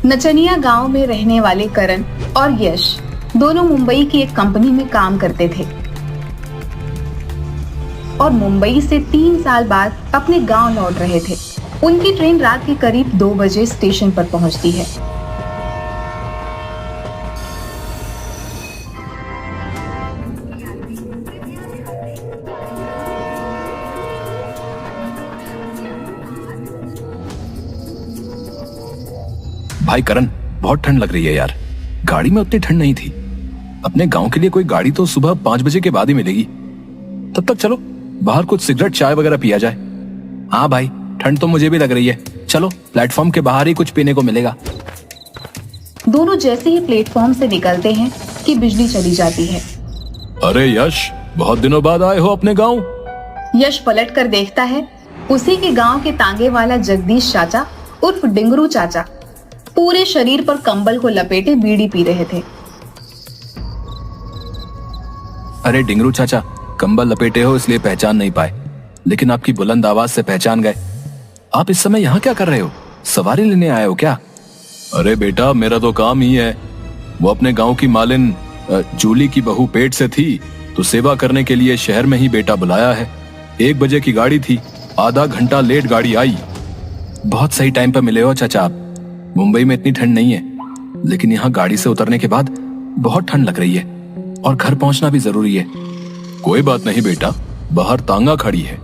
नचनिया गांव में रहने वाले करण और यश दोनों मुंबई की एक कंपनी में काम करते थे और मुंबई से 3 साल बाद अपने गांव लौट रहे थे। उनकी ट्रेन रात के करीब 2 बजे स्टेशन पर पहुंचती है। भाई करण, बहुत ठंड लग रही है यार। गाड़ी में उतनी ठंड नहीं थी। अपने गांव के लिए कोई गाड़ी तो सुबह 5 बजे के बाद ही मिलेगी। तब तक चलो बाहर कुछ सिगरेट चाय वगैरह पिया जाए। हाँ भाई, ठंड तो मुझे भी लग रही है। चलो प्लेटफॉर्म के बाहर ही कुछ पीने को मिलेगा। दोनों जैसे ही प्लेटफॉर्म से निकलते हैं कि बिजली चली जाती है। अरे यश, बहुत दिनों बाद आए हो अपने गांव। यश पलट कर देखता है। उसी के गांव के तांगे वाला जगदीश चाचा उर्फ डिंगरू चाचा पूरे शरीर पर कंबल को लपेटे बीड़ी पी रहे थे। अरे डिंगरू चाचा, कंबल लपेटे हो इसलिए पहचान नहीं पाए, लेकिन आपकी बुलंद आवाज से पहचान गए। आप इस समय यहाँ क्या कर रहे हो? सवारी लेने आए हो क्या? अरे बेटा, मेरा तो काम ही है। वो अपने गांव की मालिन जूली की बहू पेट से थी, तो सेवा करने के लिए शहर में ही बेटा बुलाया है। 1 बजे की गाड़ी थी, आधा घंटा लेट गाड़ी आई। बहुत सही टाइम पर मिले हो चाचा आप। मुंबई में इतनी ठंड नहीं है, लेकिन यहाँ गाड़ी से उतरने के बाद बहुत ठंड लग रही है और घर पहुंचना भी जरूरी है। कोई बात नहीं बेटा, बाहर तांगा खड़ी है।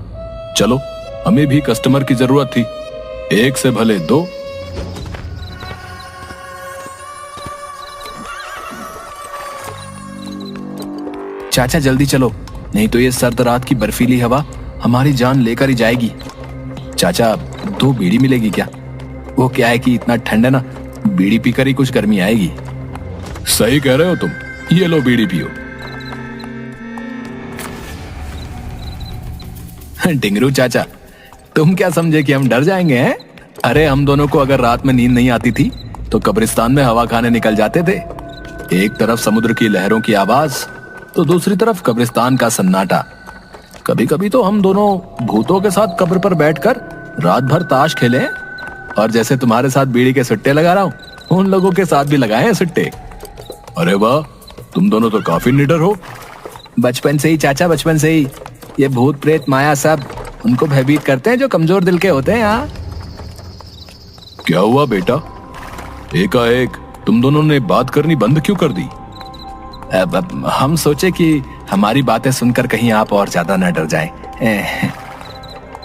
चलो, हमें भी कस्टमर की जरूरत थी। 1 से भले 2। चाचा जल्दी चलो, नहीं तो ये सर्द रात की बर्फीली हवा हमारी जान लेकर ही जाएगी। चाचा 2 बीड़ी मिलेगी क्या? वो क्या है कि इतना ठंड है ना, बीड़ी पीकर ही कुछ गर्मी आएगी। सही कह रहे हो तुम, ये लो बीड़ी पियो। डिंगरू चाचा, तुम क्या समझे कि हम डर जाएंगे हैं? अरे हम दोनों को अगर रात में नींद नहीं आती थी तो कब्रिस्तान में हवा खाने निकल जाते थे। एक तरफ समुद्र की लहरों की आवाज तो दूसरी तरफ कब्रिस्तान का सन्नाटा। कभी कभी तो हम दोनों भूतों के साथ कब्र पर बैठकर रात भर ताश खेले, और जैसे तुम्हारे साथ बीड़ी के सुट्टे लगा रहा हूँ, उन लोगों के साथ भी लगाए हैं सुट्टे। अरे वाह, तुम दोनों तो काफी निडर हो। बचपन से ही चाचा, बचपन से ही। ये भूत प्रेत माया सब उनको भयभीत करते हैं जो कमजोर दिल के होते हैं। यहाँ क्या हुआ बेटा? एकाएक तुम दोनों ने बात करनी बंद क्यों कर दी? अब हम सोचे कि हमारी बातें सुनकर कहीं आप और ज्यादा न डर जाएं।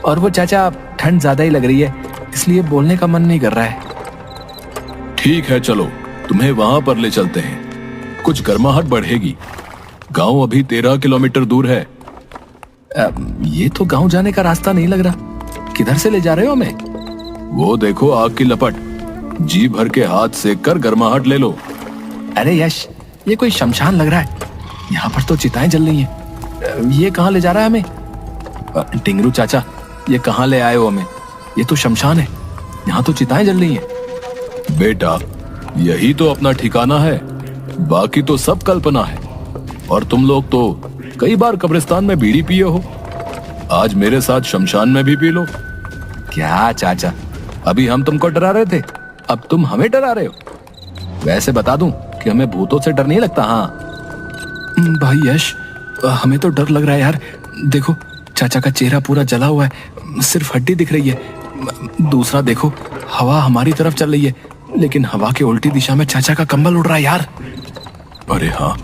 और वो चाचा, ठंड ज्यादा ही लग रही है, इसलिए बोलने का मन नहीं कर रहा है। ठीक है, चलो तुम्हें वहां पर ले चलते हैं, कुछ गर्माहट बढ़ेगी। गांव अभी 13 किलोमीटर दूर है। ये तो गांव जाने का रास्ता नहीं लग रहा। किधर से ले जा रहे हो हमें? वो देखो आग की लपट, जी भर के हाथ सेक कर गर्माहट ले लो। अरे यश, ये कोई शमशान लग रहा है। यहाँ पर तो चिताएं जल रही हैं। ये कहाँ ले जा रहा है हमें? डिंगरू चाचा, ये कहाँ ले आए हो हमें? ये तो शमशान है, यहाँ तो चिताएं जल रही हैं। बेटा, यही तो अपना ठिकाना है, बाकी तो सब कल्पना है। और तुम लोग तो कई बार कब्रिस्तान में बीड़ी पिए हो, आज मेरे साथ शमशान में भी पी लो। क्या चाचा, अभी हम तुमको डरा रहे थे, अब तुम हमें डरा रहे हो? वैसे बता दूं कि हमें भूतों से डर नहीं लगता। हाँ भाई यश, हमें तो डर लग रहा है यार। देखो, चाचा का चेहरा पूरा जला हुआ है, सिर्फ हड्डी दिख रही है। दूसरा देखो, हवा हमारी तरफ चल रही है, लेकिन हवा के उल्टी दिशा में चाचा का कंबल उड़ रहा है यार। अरे हाँ,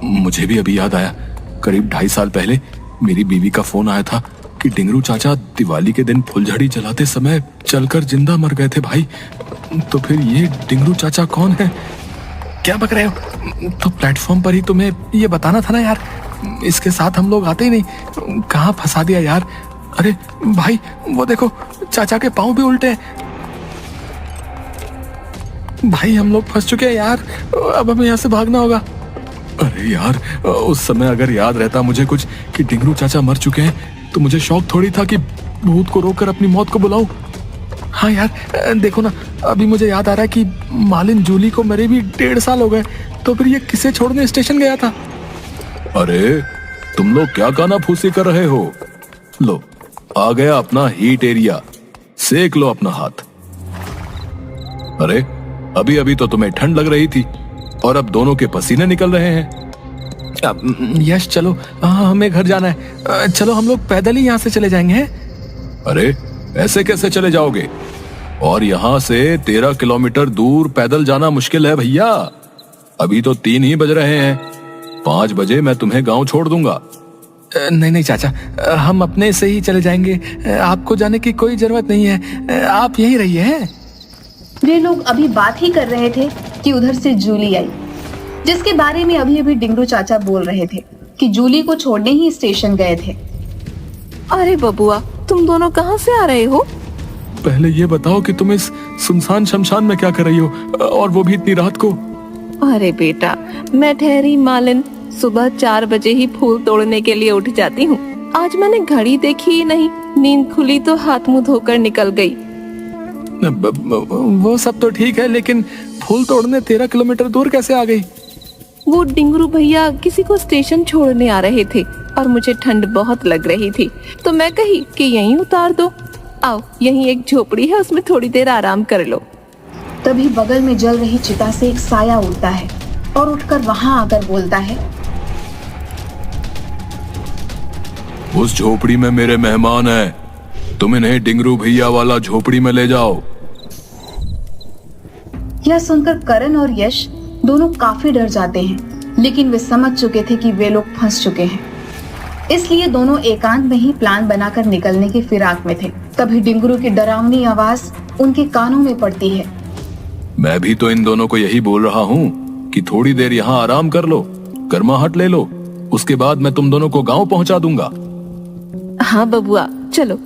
मुझे भी अभी याद आया। करीब 2.5 साल पहले मेरी बीवी का फोन आया था कि डिंगरू चाचा दिवाली के दिन फुलझड़ी जलाते समय चलकर जिंदा मर गए थे भाई। तो फिर ये डिंगरू चाचा कौन है? क्या बक रहे हो? तो प्लेटफॉर्म पर ही तुम्हें ये बताना था ना यार, इसके साथ हम लोग आते ही नहीं। कहाँ फंसा दिया यार। अरे भाई, वो देखो, चाचा के पांव भी उल्टे हैं। भाई हम लोग फंस चुके हैं यार, अब हमें यहाँ से भागना होगा। अरे यार, उस समय अगर याद रहता मुझे कुछ कि डिंगरू चाचा मर चुके हैं, तो मुझे शौक थोड़ी था कि भूत को रोककर अपनी मौत को बुलाऊं। हाँ यार, देखो ना, अभी मुझे याद आ रहा है कि मालिन जूली को मरे भी 1.5 साल हो गए, तो फिर ये किसे छोड़ने स्टेशन गया था? अरे तुम लोग क्या काना फूसी कर रहे हो? लो, आ गया अपना हीट एरिया, सेक लो अपना हाथ। अरे अभी अभी तो तुम्हें ठंड लग रही थी और अब दोनों के पसीने निकल रहे हैं। यश चलो, हमें घर जाना है। चलो हम लोग पैदल ही यहाँ से चले जाएंगे हैं? अरे ऐसे कैसे चले जाओगे? और यहाँ से 13 किलोमीटर दूर पैदल जाना मुश्किल है भैया। अभी तो 3 ही बज रहे हैं। 5 बजे मैं तुम्हें गांव छोड़ दूंगा। नहीं नहीं चाचा, हम अपने से ही चले जाएंगे। आपको जाने की कोई जरूरत नहीं है, आप यहीं रहिए हैं। वे लोग अभी बात ही कर रहे थे कि उधर से जूली आई, जिसके बारे में अभी अभी डिंगरू चाचा बोल रहे थे कि जूली को छोड़ने ही स्टेशन गए थे। अरे बबुआ, तुम दोनों कहाँ से आ रहे हो? पहले ये बताओ कि तुम इस सुनसान शमशान में क्या कर रही हो, और वो भी इतनी रात को? अरे बेटा, मैं ठहरी मालिन सुबह 4 बजे ही फूल तोड़ने के लिए उठ जाती हूँ। आज मैंने घड़ी देखी ही नहीं, नींद खुली तो हाथ मुंह धोकर निकल गई। वो सब तो ठीक है, लेकिन फूल तोड़ने 13 किलोमीटर दूर कैसे आ गई? वो डिंगरू भैया किसी को स्टेशन छोड़ने आ रहे थे और मुझे ठंड बहुत लग रही थी, तो मैं कही कि यहीं उतार दो। आओ, यहीं एक झोपड़ी है, उसमें थोड़ी देर आराम कर लो। तभी बगल में जल रही चिता से एक साया उड़ता है और उठकर वहां आकर बोलता है, उस झोपड़ी में मेरे मेहमान हैं, तुम इन्हें डिंगरू भैया वाला झोपड़ी में ले जाओ। यह सुनकर करण और यश दोनों काफी डर जाते हैं, लेकिन वे समझ चुके थे कि वे लोग फंस चुके हैं। इसलिए दोनों एकांत में ही प्लान बनाकर निकलने की फिराक में थे। तभी डिंगरू की डरावनी आवाज उनके कानों में पड़ती है। मैं भी तो इन दोनों को यही बोल रहा हूँ कि थोड़ी देर यहाँ आराम कर लो, गर्माहट ले लो, उसके बाद मैं तुम दोनों को गांव पहुँचा दूंगा। हाँ बबुआ, चलो,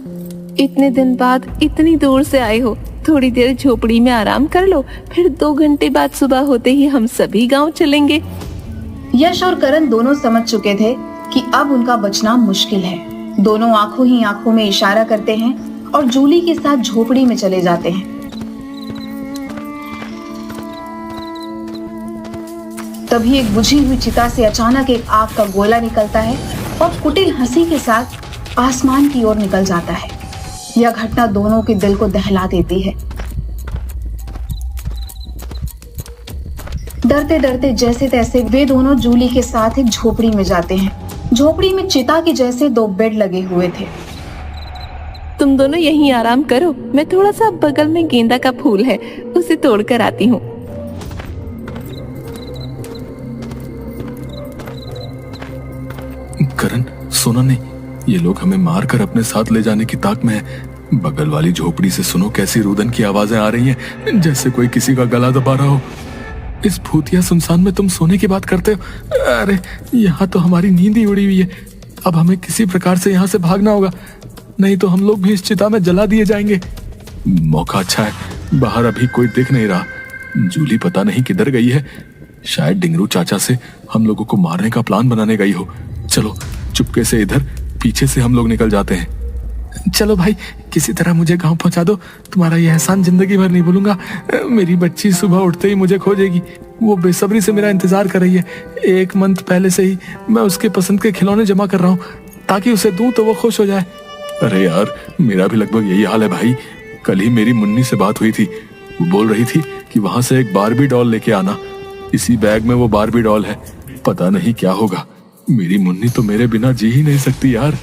इतने दिन बाद इतनी दूर से आए हो, थोड़ी देर झोपड़ी में आराम कर लो, फिर 2 घंटे बाद सुबह होते ही हम सभी गांव चलेंगे। यश और करण दोनों समझ चुके थे कि अब उनका बचना मुश्किल है। दोनों आंखों ही आंखों में इशारा करते हैं और जूली के साथ झोपड़ी में चले जाते हैं। तभी एक बुझी हुई चिता से अचानक एक आग का गोला निकलता है और कुटिल हंसी के साथ आसमान की ओर निकल जाता है। यह घटना दोनों के दिल को दहला देती है। डरते डरते जैसे तैसे वे दोनों जूली के साथ एक झोपड़ी में जाते हैं। झोपड़ी में चिता के जैसे 2 बेड लगे हुए थे। तुम दोनों यहीं आराम करो, मैं थोड़ा सा बगल में गेंदा का फूल है, उसे तोड़ कर आती हूँ। करण, सुनो नहीं, ये लोग हमें मारकर अपने साथ ले जाने की ताक में है। बगल वाली झोपड़ी से सुनो कैसी रुदन की आवाजें आ रही हैं, जैसे कोई किसी का गला दबा रहा हो। इस भूतिया सुनसान में तुम सोने की बात करते हो? अरे यहाँ तो हमारी नींद ही उड़ी हुई है। अब हमें किसी प्रकार से यहाँ से भागना होगा, नहीं तो हम लोग भी इस चिता में जला दिए जाएंगे। मौका अच्छा है, बाहर अभी कोई दिख नहीं रहा। जूली पता नहीं किधर गई है, शायद डिंगरू चाचा से हम लोगों को मारने का प्लान बनाने गई हो। चलो चुपके से इधर पीछे से हम लोग निकल जाते हैं। चलो भाई, किसी तरह मुझे गांव पहुंचा दो, तुम्हारा यह एहसान जिंदगी भर नहीं भूलूंगा। मेरी बच्ची सुबह उठते ही मुझे खोजेगी, वो बेसब्री से मेरा इंतजार कर रही है। 1 मंथ पहले से ही मैं उसके पसंद के खिलौने जमा कर रहा हूँ ताकि उसे दूं तो वो खुश हो जाए। अरे यार, मेरा भी लगभग यही हाल है भाई। कल ही मेरी मुन्नी से बात हुई थी, वो बोल रही थी कि वहां से एक बारबी डॉल लेके आना। इसी बैग में वो बारबी डॉल है, पता नहीं क्या होगा। मेरी मुन्नी तो मेरे बिना जी ही नहीं सकती यार।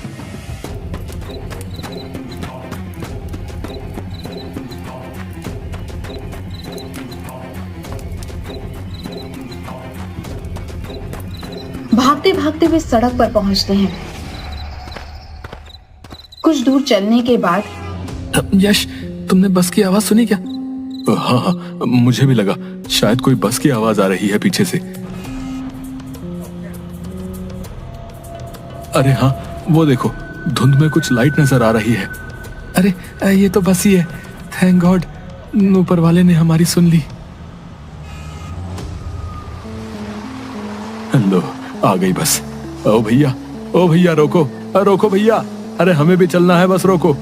भागते भागते वे सड़क पर पहुंचते हैं। कुछ दूर चलने के बाद यश, तुमने बस की आवाज सुनी क्या? हाँ हाँ, मुझे भी लगा शायद कोई बस की आवाज आ रही है पीछे से। अरे हाँ, वो देखो, धुंध में कुछ लाइट नजर आ रही है। अरे ये तो बस ही है। थैंक गॉड, ऊपर वाले ने हमारी सुन ली। लो, आ गई बस। ओ भैया, ओ भैया, रोको, रोको भैया, अरे हमें भी चलना है, बस रोको।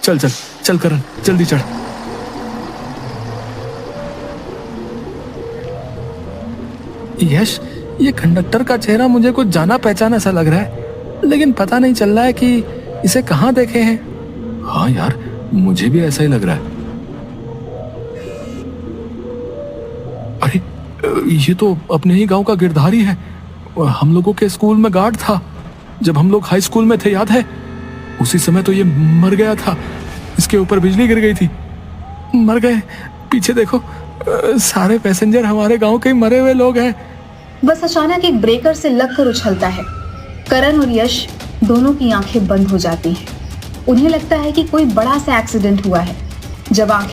चल चल चल करण, जल्दी चढ़। यश, ये कंडक्टर का चेहरा मुझे कुछ जाना पहचाना सा लग रहा है, लेकिन पता नहीं चल रहा है कि इसे कहाँ देखे हैं। हाँ यार, मुझे भी ऐसा ही लग रहा है। ये तो अपने ही गांव का गिरधारी है। हम लोगों के स्कूल में गार्ड था जब हम लोग हाई स्कूल में थे, याद है? उसी समय तो ये मर गया था, इसके ऊपर बिजली गिर गई थी, मर गए। पीछे देखो, सारे पैसेंजर हमारे गांव के मरे हुए लोग हैं। बस अचानक एक ब्रेकर से लगकर उछलता है। करण और यश दोनों की आंखें बंद हो जाती हैं। उन्हें लगता है कि कोई बड़ा सा एक्सीडेंट हुआ है। जब आंखें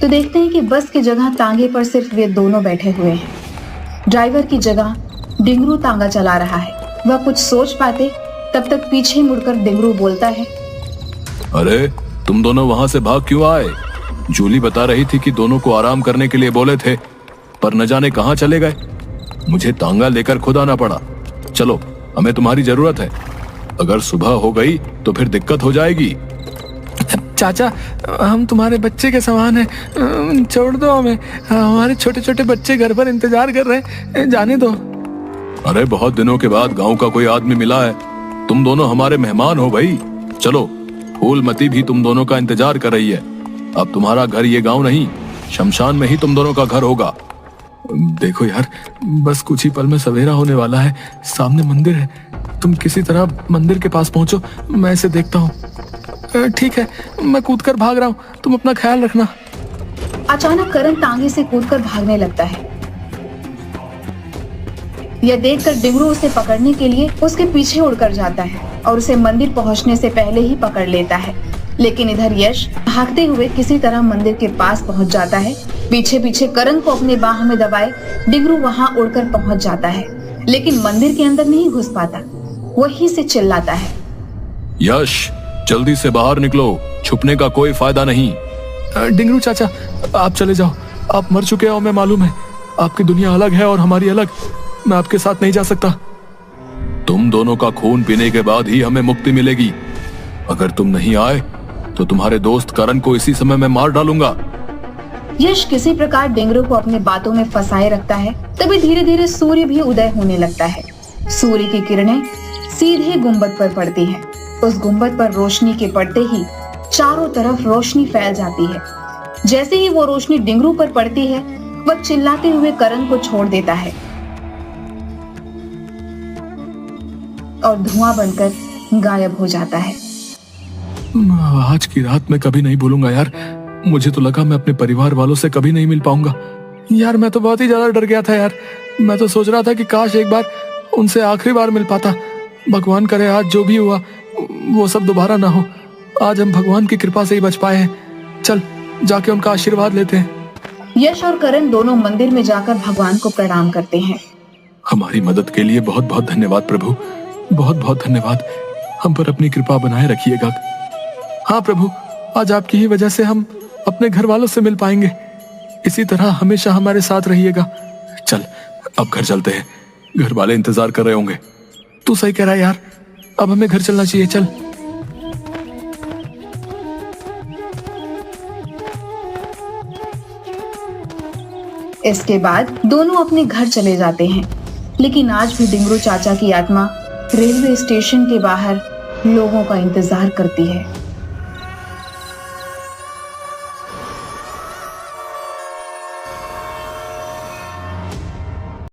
तो देखते हैं कि बस की जगह तांगे पर सिर्फ वे दोनों बैठे हुए हैं। ड्राइवर की जगह डिंगरू तांगा चला रहा है। वह कुछ सोच पाते तब तक पीछे मुड़कर डिंगरू बोलता है, अरे तुम दोनों वहां से भाग क्यों आए? जूली बता रही थी कि दोनों को आराम करने के लिए बोले थे, पर न जाने कहां चले गए। मुझे तांगा लेकर खुद आना पड़ा। चलो, हमें तुम्हारी जरूरत है। अगर सुबह हो गई तो फिर दिक्कत हो जाएगी। चाचा, हम तुम्हारे बच्चे के समान हैं, छोड़ दो हमें। हमारे छोटे छोटे बच्चे घर पर इंतजार कर रहे हैं, जाने दो। अरे बहुत दिनों के बाद गांव का कोई आदमी मिला है, तुम दोनों हमारे मेहमान हो भाई। चलो, फूलमती भी तुम दोनों का इंतजार कर रही है। अब तुम्हारा घर ये गांव नहीं, शमशान में ही तुम दोनों का घर होगा। देखो यार, बस कुछ ही पल में सवेरा होने वाला है, सामने मंदिर है। तुम किसी तरह मंदिर के पास पहुंचो, मैं इसे देखता हूँ। ठीक है, मैं कूदकर भाग रहा हूँ, तुम अपना ख्याल रखना। अचानक करण तांगे से कूदकर भागने लगता है। यह देखकर डिंगरू उसे पकड़ने के लिए उसके पीछे उड़कर जाता है और उसे मंदिर पहुंचने से पहले ही पकड़ लेता है। लेकिन इधर यश भागते हुए किसी तरह मंदिर के पास पहुंच जाता है। पीछे पीछे करण को अपने बाह में दबाए डिंगरू वहां उड़कर पहुंच जाता है, लेकिन मंदिर के अंदर नहीं घुस पाता। वहीं से चिल्लाता है, यश जल्दी से बाहर निकलो, छुपने का कोई फायदा नहीं। डिंगरू चाचा, आप चले जाओ, आप मर चुके हो, मैं मालूम है। आपकी दुनिया अलग है और हमारी अलग। मैं आपके साथ नहीं जा सकता। तुम दोनों का खून पीने के बाद ही हमें मुक्ति मिलेगी। अगर तुम नहीं आए तो तुम्हारे दोस्त करण को इसी समय मैं मार डालूंगा। यश किसी प्रकार डिंगरू को अपनी बातों में फंसाए रखता है। तभी धीरे धीरे सूर्य भी उदय होने लगता है। सूर्य की किरणें सीधे गुंबद पर पड़ती हैं। उस गुंबद पर रोशनी के पड़ते ही चारों तरफ रोशनी फैल जाती है। जैसे ही वो रोशनी डिंगरू पर पड़ती है, वह चिल्लाते हुए करण को छोड़ देता है और धुआं बनकर गायब हो जाता है। आज की रात मैं कभी नहीं भूलूंगा यार। मुझे तो लगा मैं अपने परिवार वालों से कभी नहीं मिल पाऊंगा। यार मैं तो बहुत ही ज्यादा डर गया था यार। मैं तो सोच रहा था कि काश एक बार उनसे आखिरी बार मिल पाता। भगवान करे आज जो भी हुआ वो सब दोबारा ना हो। आज हम भगवान की कृपा से ही बच पाए हैं। चल जाके उनका आशीर्वाद लेते हैं। यश और करण दोनों मंदिर में जाकर भगवान को प्रणाम करते हैं। हमारी मदद के लिए बहुत बहुत धन्यवाद प्रभु, बहुत बहुत धन्यवाद। हम पर अपनी कृपा बनाए रखिएगा। हाँ प्रभु, आज आपकी ही वजह से हम अपने घर वालों से मिल पाएंगे। इसी तरह हमेशा हमारे साथ रहिएगा। चल अब घर चलते हैं, घर वाले इंतजार कर रहे होंगे। तू सही कह रहा है यार, अब हमें घर चलना चाहिए। चल। इसके बाद दोनों अपने घर चले जाते हैं। लेकिन आज भी डिंगरू चाचा की आत्मा रेलवे स्टेशन के बाहर लोगों का इंतजार करती है।